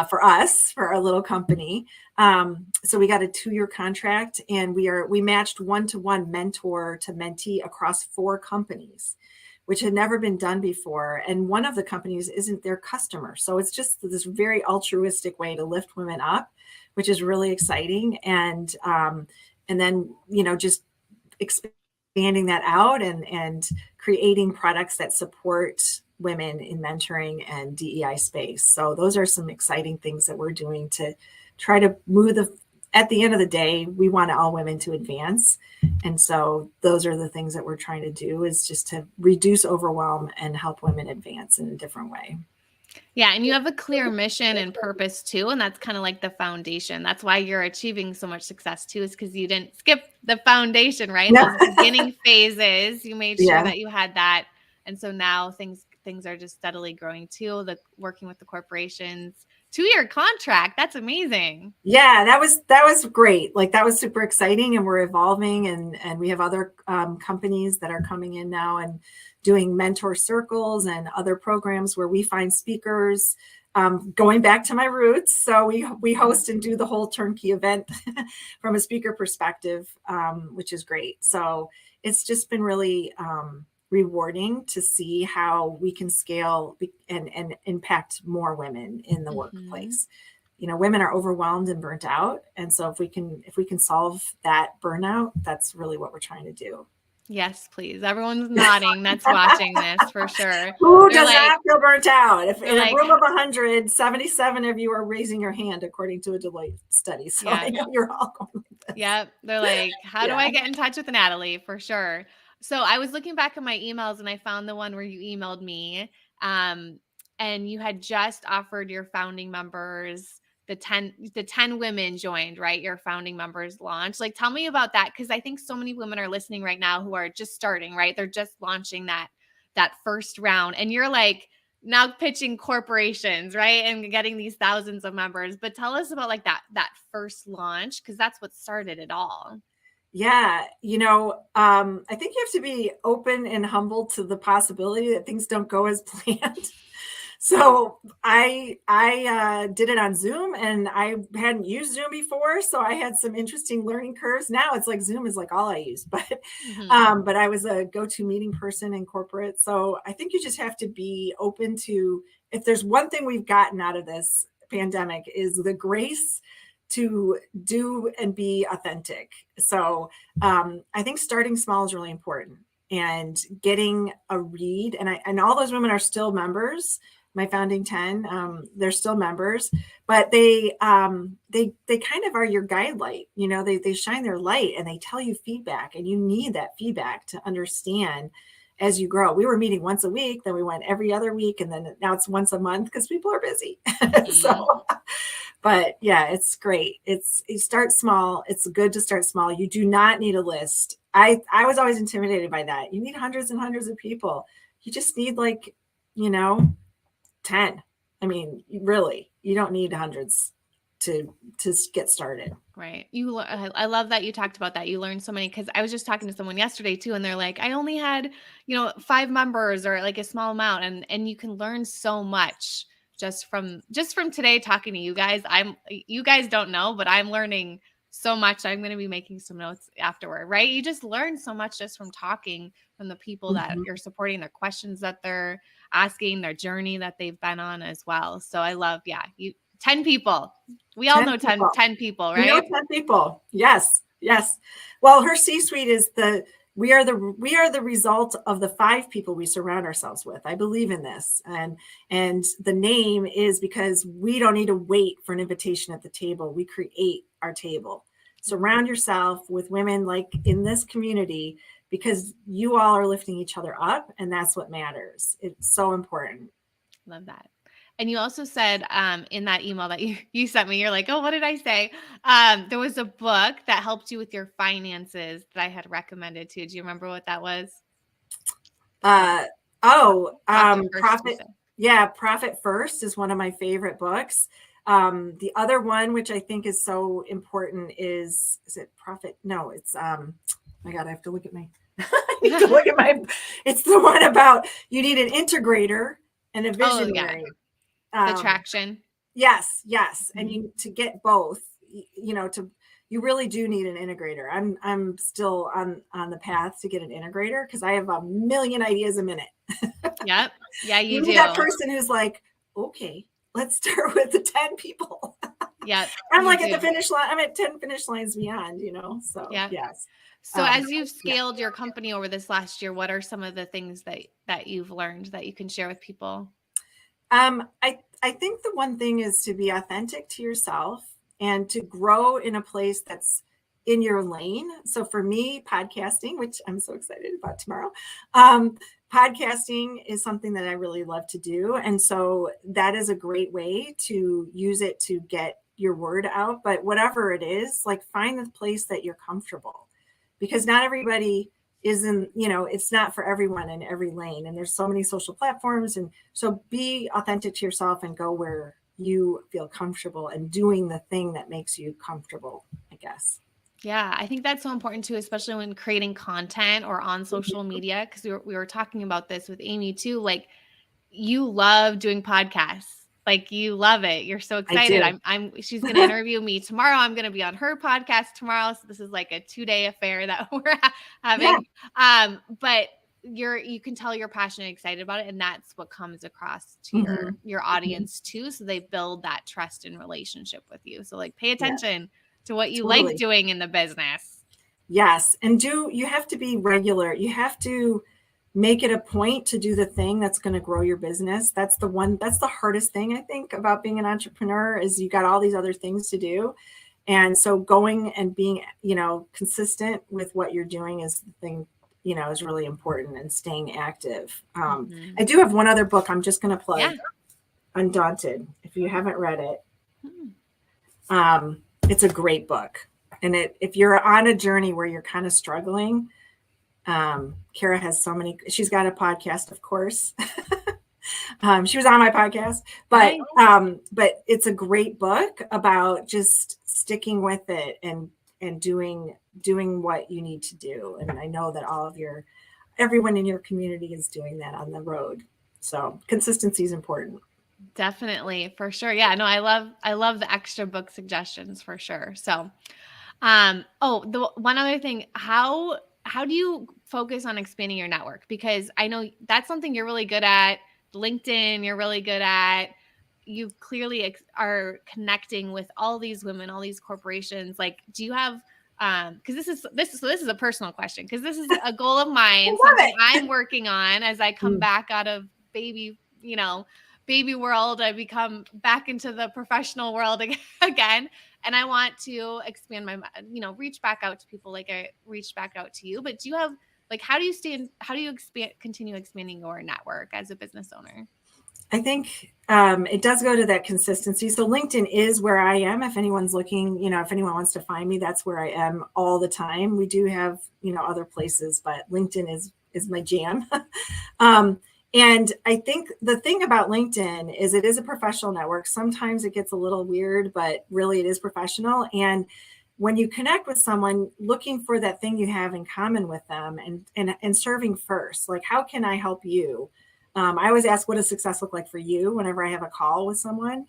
for us, for our little company. So we got a 2-year contract, and we matched one-to-one mentor to mentee across 4 companies, which had never been done before. And one of the companies isn't their customer. So it's just this very altruistic way to lift women up, which is really exciting. And then, just expanding that out and creating products that support women in mentoring and DEI space. So those are some exciting things that we're doing to try to move at the end of the day, we want all women to advance. And so those are the things that we're trying to do, is just to reduce overwhelm and help women advance in a different way.
Yeah. And you have a clear mission and purpose too. And that's kind of like the foundation. That's why you're achieving so much success too, is because you didn't skip the foundation, right?
No.
Those beginning phases, you made sure that you had that. And so now things are just steadily growing too. Working with the corporations, 2-year contract. That's amazing.
Yeah, that was great. Like, that was super exciting, and we're evolving, and we have other companies that are coming in now and doing mentor circles and other programs where we find speakers. Going back to my roots, so we host and do the whole turnkey event from a speaker perspective, which is great. So it's just been really rewarding to see how we can scale and impact more women in the workplace. Women are overwhelmed and burnt out, and so if we can solve that burnout, that's really what we're trying to do.
Yes, please. Everyone's nodding that's watching this, for sure.
Who does not feel burnt out? If in a room of 100, 77 of you are raising your hand according to a Deloitte study. So I know you're all going with this.
Yep. They're like, how do I get in touch with Natalie? For sure. So I was looking back at my emails, and I found the one where you emailed me, and you had just offered your founding members, the 10 women joined, right? Your founding members launch. Like, tell me about that. Cause I think so many women are listening right now who are just starting, right? They're just launching that first round, and you're like now pitching corporations, right? And getting these thousands of members. But tell us about like that first launch, cause that's what started it all.
Yeah. I think you have to be open and humble to the possibility that things don't go as planned. So I did it on Zoom, and I hadn't used Zoom before. So I had some interesting learning curves. Now it's like Zoom is like all I use, but I was a go-to meeting person in corporate. So I think you just have to be open to, if there's one thing we've gotten out of this pandemic, is the grace to do and be authentic. So I think starting small is really important, and getting a read. And all those women are still members. My founding 10, they're still members, but they kind of are your guide light. They shine their light, and they tell you feedback, and you need that feedback to understand as you grow. We were meeting once a week, then we went every other week, and then now it's once a month because people are busy. So, but yeah, it's great. You start small. It's good to start small. You do not need a list. I was always intimidated by that. You need hundreds and hundreds of people. You just need 10. I mean, really, you don't need hundreds to get started.
Right. I love that you talked about that. You learned so many, because I was just talking to someone yesterday too, and they're like, I only had, 5 members, or like a small amount. And you can learn so much just from today talking to you guys. You guys don't know, but I'm learning so much. I'm going to be making some notes afterward, right? You just learn so much just from talking from the people that you're supporting, their questions that they're asking, their journey that they've been on as well. So I love, 10 people. We all know 10 people, right?
We know 10 people. Yes. Yes. Well, her C-suite is we are the result of the 5 people we surround ourselves with. I believe in this. And the name is because we don't need to wait for an invitation at the table. We create our table. Surround yourself with women like in this community, because you all are lifting each other up, and that's what matters. It's so important.
Love that. And you also said in that email that you sent me, you're like, oh, what did I say? There was a book that helped you with your finances that I had recommended to you. Do you remember what that was?
Profit. Yeah, Profit First is one of my favorite books. The other one, which I think is so important, is it Profit? No, it's my God, I have to look at my it's the one about you need an integrator and a visionary.
The traction.
Yes. And you to get both, you really do need an integrator. I'm still on the path to get an integrator because I have a million ideas a minute.
Yep. Yeah, you do.
Need that person who's like, okay, let's start with the 10 people.
Yeah.
I'm like at the finish line. I'm at 10 finish lines beyond, so yes.
So as you've scaled your company over this last year, what are some of the things that you've learned that you can share with people?
I think the one thing is to be authentic to yourself and to grow in a place that's in your lane. So for me, podcasting, which I'm so excited about tomorrow, podcasting is something that I really love to do. And so that is a great way to use it to get your word out. But whatever it is, like find the place that you're comfortable, because not everybody is in, it's not for everyone in every lane. And there's so many social platforms. And so be authentic to yourself and go where you feel comfortable and doing the thing that makes you comfortable, I guess.
Yeah, I think that's so important too, especially when creating content or on social media, because we were talking about this with Amy too. Like, you love doing podcasts. Like, you love it. You're so excited. She's going to interview me tomorrow. I'm going to be on her podcast tomorrow. So this is like a 2-day affair that we're having. Yeah. But you can tell you're passionate and excited about it. And that's what comes across to your audience too. So they build that trust and relationship with you. So like, pay attention to what you like doing in the business.
Yes. And you have to be regular. You have to make it a point to do the thing that's going to grow your business. That's the hardest thing, I think, about being an entrepreneur is you got all these other things to do. And so going and being, consistent with what you're doing is the thing, is really important, and staying active. I do have one other book I'm just going to plug, Undaunted. If you haven't read it, it's a great book. And if you're on a journey where you're kind of struggling, Kara has she's got a podcast, of course. She was on my podcast, but it's a great book about just sticking with it and doing what you need to do. And I know that everyone in your community is doing that on the road. So consistency is important.
Definitely, for sure. Yeah, no, I love the extra book suggestions for sure. So, the one other thing, how do you focus on expanding your network? Because I know that's something you're really good at. LinkedIn, you're really good at. You clearly are connecting with all these women, all these corporations. Like, do you have, because this is a personal question, because this is a goal of mine, something I'm working on as I come back out of baby world. I become back into the professional world again. And I want to expand my, reach back out to people like I reached back out to you. But do you have, like, how do you continue expanding your network as a business owner?
I think it does go to that consistency. So LinkedIn is where I am. If anyone's looking, if anyone wants to find me, that's where I am all the time. We do have, other places, but LinkedIn is my jam. And I think the thing about LinkedIn is it is a professional network. Sometimes it gets a little weird, but really it is professional. And when you connect with someone, looking for that thing you have in common with them and serving first, like, how can I help you? I always ask, what does success look like for you whenever I have a call with someone,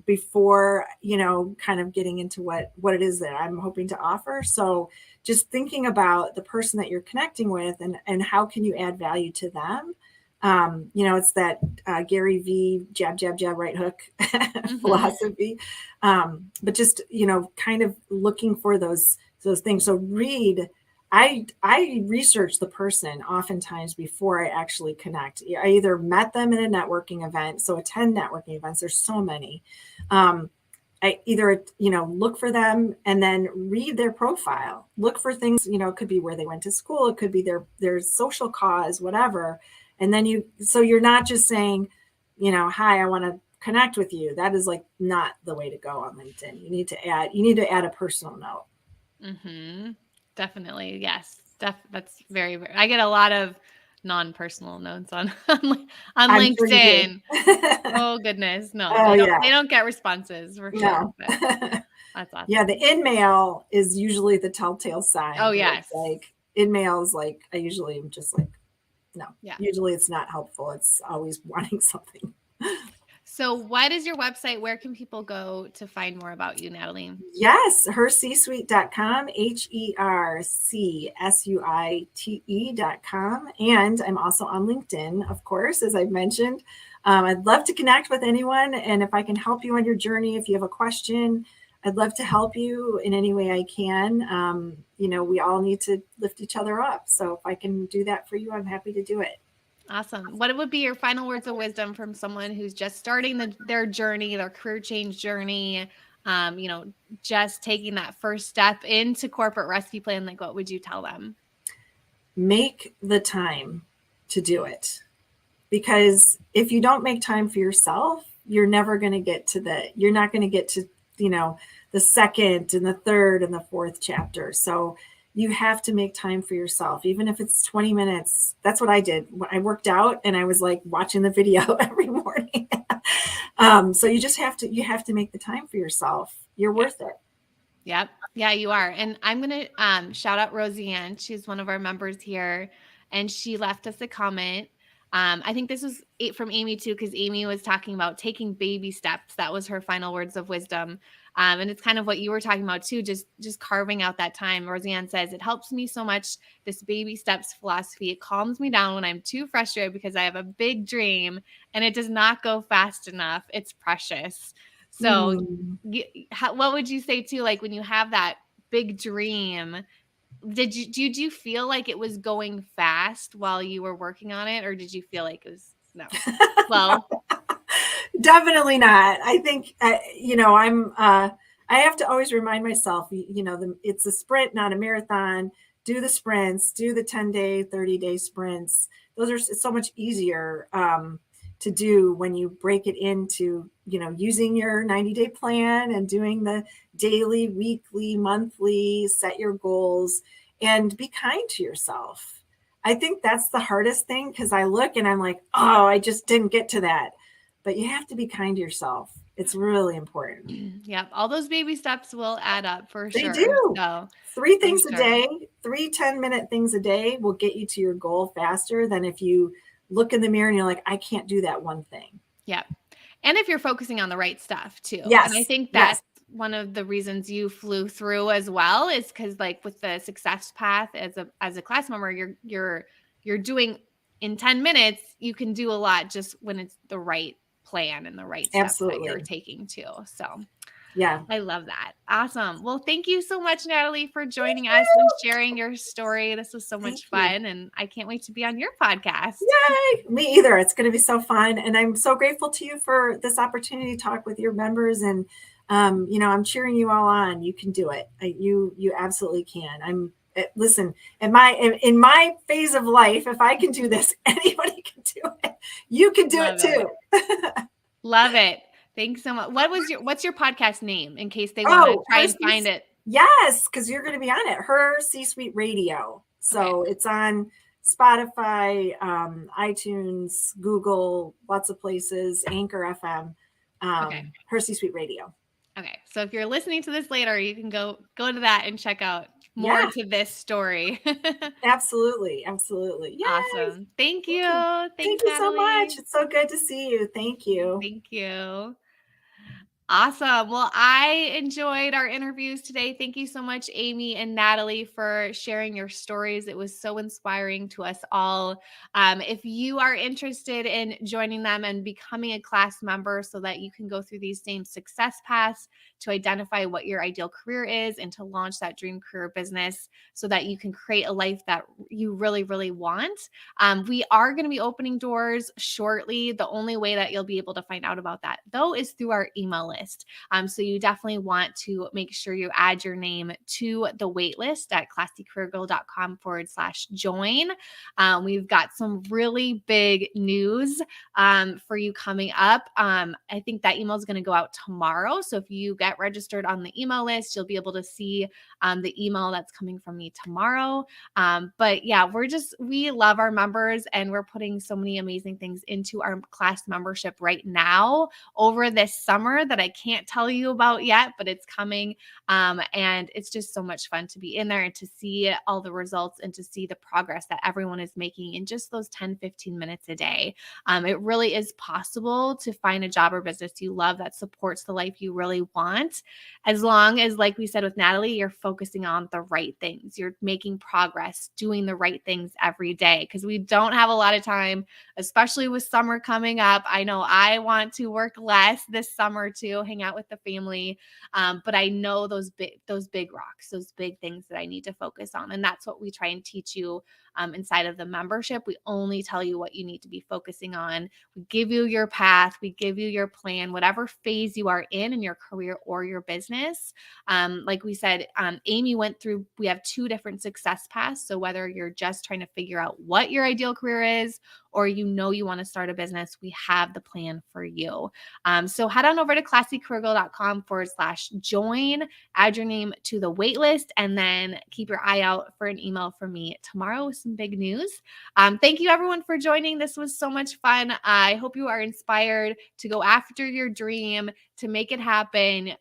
before, kind of getting into what it is that I'm hoping to offer. So just thinking about the person that you're connecting with and how can you add value to them? It's that Gary V jab, jab, jab, right hook philosophy. But just, kind of looking for those those things. So read. I research the person oftentimes before I actually connect. I either met them in a networking event, so attend networking events. There's so many. I either, look for them and then read their profile. Look for things, it could be where they went to school, it could be their social cause, whatever. And then you're not just saying, hi, I want to connect with you. That is like not the way to go on LinkedIn. You need to add a personal note.
Mm-hmm. Definitely. Yes. That's very, very, I get a lot of non-personal notes on
I'm sure you
LinkedIn. Oh goodness. No,
Oh,
they don't get responses for sure.
No.
But that's awesome.
Yeah, the in-mail is usually the telltale sign.
Oh,
that
yes.
it's like in-mail is like, I usually am just like, no.
Yeah.
Usually it's not helpful. It's always wanting something.
So what is your website? Where can people go to find more about you, Natalie?
Yes, hercsuite.com, HERCSUITE.com. And I'm also on LinkedIn, of course, as I've mentioned. I'd love to connect with anyone. And if I can help you on your journey, if you have a question, I'd love to help you in any way I can. We all need to lift each other up. So if I can do that for you, I'm happy to do it.
Awesome. What would be your final words of wisdom from someone who's just starting their journey, their career change journey, just taking that first step into corporate recipe plan? Like, what would you tell them?
Make the time to do it. Because if you don't make time for yourself, you're never going to get to the second and the third and the fourth chapter. So you have to make time for yourself, even if it's 20 minutes. That's what I did when I worked out, and I was like watching the video every morning. So you have to make the time for yourself. You're worth it.
Yep. Yeah, you are. And I'm going to shout out Roseanne. She's one of our members here, and she left us a comment. I think this was from Amy too, because Amy was talking about taking baby steps. That was her final words of wisdom. And it's kind of what you were talking about too, just carving out that time. Roseanne says, it helps me so much, this baby steps philosophy. It calms me down when I'm too frustrated because I have a big dream and it does not go fast enough. It's precious. So what would you say too, like when you have that big dream, did you feel like it was going fast while you were working on it, or did you feel like it was slow?
Definitely not. I think I have to always remind myself, it's a sprint, not a marathon. Do the sprints, do the 10-day, 30-day sprints. Those are so much easier to do when you break it into, using your 90-day plan and doing the daily, weekly, monthly, set your goals and be kind to yourself. I think that's the hardest thing, because I look and I'm like, oh, I just didn't get to that. But you have to be kind to yourself. It's really important.
Yep. All those baby steps will add up for sure.
They do.
So
3 things a day, 3 10-minute things a day will get you to your goal faster than if you look in the mirror and you're like, I can't do that one thing.
Yep. And if you're focusing on the right stuff too.
Yes.
And I think that's one of the reasons you flew through as well, is because like with the success path as a class member, you're doing in 10 minutes, you can do a lot just when it's the right plan and the right steps that you're taking too. So yeah, I love that. Awesome. Well, thank you so much, Natalie, for joining us and sharing your story. This was so much fun, and I can't wait to be on your podcast.
Yay! Me either. It's going to be so fun, and I'm so grateful to you for this opportunity to talk with your members. And I'm cheering you all on. You can do it. You absolutely can. Listen, in my phase of life, if I can do this, anybody can do it. You can do it too.
Love it. Thanks so much. What's your podcast name, in case they want to try and find it?
Yes, because you're going to be on it. Her C-Suite Radio. So It's on Spotify, iTunes, Google, lots of places, Anchor FM, Her C-Suite Radio.
Okay. So if you're listening to this later, you can go to that and check out more to this story.
Absolutely. Absolutely. Yay.
Awesome. Thank you.
Thank you so much. It's so good to see you. Thank you.
Thank you. Awesome. Well, I enjoyed our interviews today. Thank you so much, Amy and Natalie, for sharing your stories. It was so inspiring to us all. If you are interested in joining them and becoming a class member so that you can go through these same success paths to identify what your ideal career is and to launch that dream career business so that you can create a life that you really, really want, we are going to be opening doors shortly. The only way that you'll be able to find out about that, though, is through our email list. So you definitely want to make sure you add your name to the wait list at classycareergirl.com/join. We've got some really big news for you coming up. I think that email is going to go out tomorrow. So if you get registered on the email list, you'll be able to see the email that's coming from me tomorrow. But yeah, we love our members and we're putting so many amazing things into our class membership right now over this summer that I can't tell you about yet, but it's coming. And it's just so much fun to be in there and to see all the results and to see the progress that everyone is making in just those 10-15 minutes a day. It really is possible to find a job or business you love that supports the life you really want, as long as, like we said with Natalie, you're focusing on the right things. You're making progress, doing the right things every day, because we don't have a lot of time, especially with summer coming up. I know I want to work less this summer to hang out with the family, but I know those big rocks, those big things that I need to focus on, and that's what we try and teach you inside of the membership. We only tell you what you need to be focusing on. We give you your path, we give you your plan, whatever phase you are in your career or your business. Like we said, Amy went through, we have 2 different success paths. So whether you're just trying to figure out what your ideal career is, or you want to start a business, we have the plan for you. So head on over to classycareergirl.com/join, add your name to the wait list, and then keep your eye out for an email from me tomorrow with some big news. Thank you everyone for joining. This was so much fun. I hope you are inspired to go after your dream, to make it happen.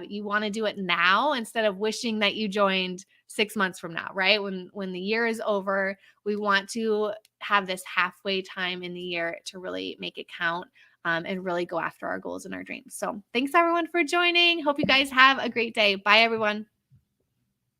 You want to do it now instead of wishing that you joined 6 months from now, right? When the year is over, we want to have this halfway time in the year to really make it count, and really go after our goals and our dreams. So thanks everyone for joining. Hope you guys have a great day. Bye everyone.